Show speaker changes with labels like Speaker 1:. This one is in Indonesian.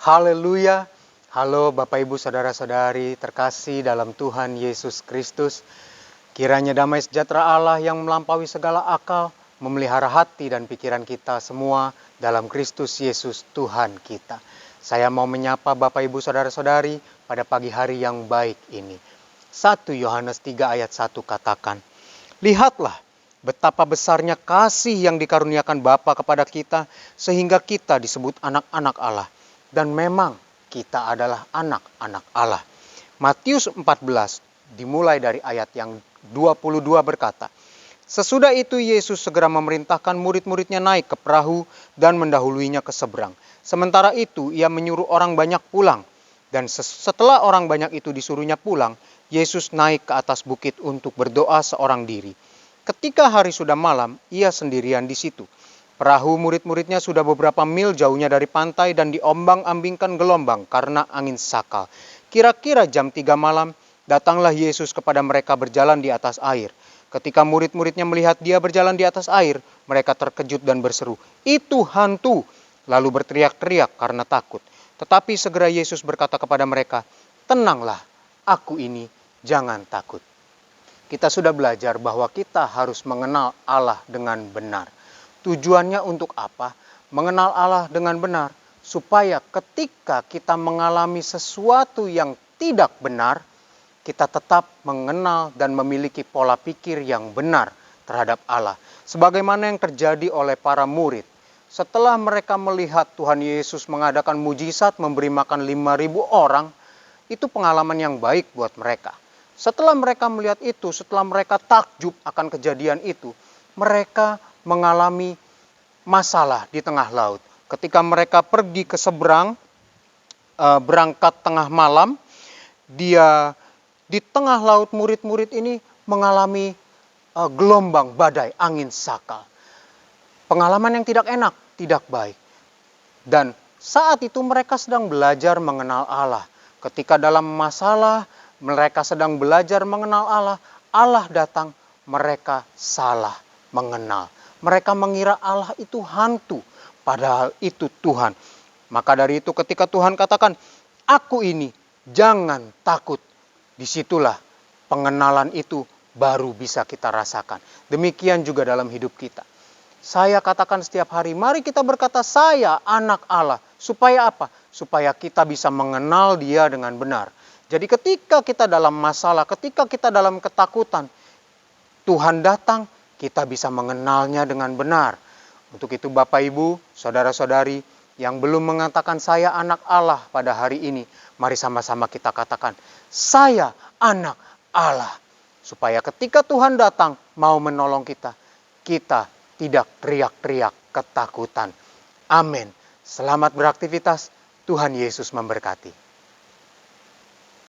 Speaker 1: Haleluya. Halo Bapak Ibu Saudara-saudari terkasih dalam Tuhan Yesus Kristus. Kiranya damai sejahtera Allah yang melampaui segala akal memelihara hati dan pikiran kita semua dalam Kristus Yesus Tuhan kita. Saya mau menyapa Bapak Ibu Saudara-saudari pada pagi hari yang baik ini. 1 Yohanes 3 ayat 1 katakan, "Lihatlah betapa besarnya kasih yang dikaruniakan Bapa kepada kita sehingga kita disebut anak-anak Allah. Dan memang kita adalah anak-anak Allah." Matius 14 dimulai dari ayat yang 22 berkata, "Sesudah itu Yesus segera memerintahkan murid-muridnya naik ke perahu dan mendahuluinya ke seberang. Sementara itu ia menyuruh orang banyak pulang. Dan setelah orang banyak itu disuruhnya pulang, Yesus naik ke atas bukit untuk berdoa seorang diri. Ketika hari sudah malam, ia sendirian di situ. Perahu murid-muridnya sudah beberapa mil jauhnya dari pantai dan diombang-ambingkan gelombang karena angin sakal. Kira-kira jam 3 malam, datanglah Yesus kepada mereka berjalan di atas air. Ketika murid-muridnya melihat dia berjalan di atas air, mereka terkejut dan berseru, 'Itu hantu!' Lalu berteriak-teriak karena takut. Tetapi segera Yesus berkata kepada mereka, 'Tenanglah, aku ini, jangan takut.'" Kita sudah belajar bahwa kita harus mengenal Allah dengan benar. Tujuannya untuk apa? Mengenal Allah dengan benar, supaya ketika kita mengalami sesuatu yang tidak benar, kita tetap mengenal dan memiliki pola pikir yang benar terhadap Allah. Sebagaimana yang terjadi oleh para murid. Setelah mereka melihat Tuhan Yesus mengadakan mujizat memberi makan 5.000 orang, itu pengalaman yang baik buat mereka. Setelah mereka melihat itu, setelah mereka takjub akan kejadian itu, mereka mengalami masalah di tengah laut. Ketika mereka pergi ke seberang, berangkat tengah malam, di tengah laut murid-murid ini mengalami gelombang, badai, angin sakal. Pengalaman yang tidak enak, tidak baik. Dan saat itu mereka sedang belajar mengenal Allah. Ketika dalam masalah, mereka sedang belajar mengenal Allah. Allah datang, mereka salah mengenal. Mereka mengira Allah itu hantu, padahal itu Tuhan. Maka dari itu ketika Tuhan katakan, "Aku ini, jangan takut." Disitulah pengenalan itu baru bisa kita rasakan. Demikian juga dalam hidup kita. Saya katakan setiap hari, mari kita berkata, "Saya anak Allah." Supaya apa? Supaya kita bisa mengenal Dia dengan benar. Jadi ketika kita dalam masalah, ketika kita dalam ketakutan, Tuhan datang, kita bisa mengenalnya dengan benar. Untuk itu Bapak Ibu, Saudara-saudari yang belum mengatakan saya anak Allah pada hari ini, mari sama-sama kita katakan, "Saya anak Allah." Supaya ketika Tuhan datang mau menolong kita, kita tidak teriak-teriak ketakutan. Amin. Selamat beraktivitas. Tuhan Yesus memberkati.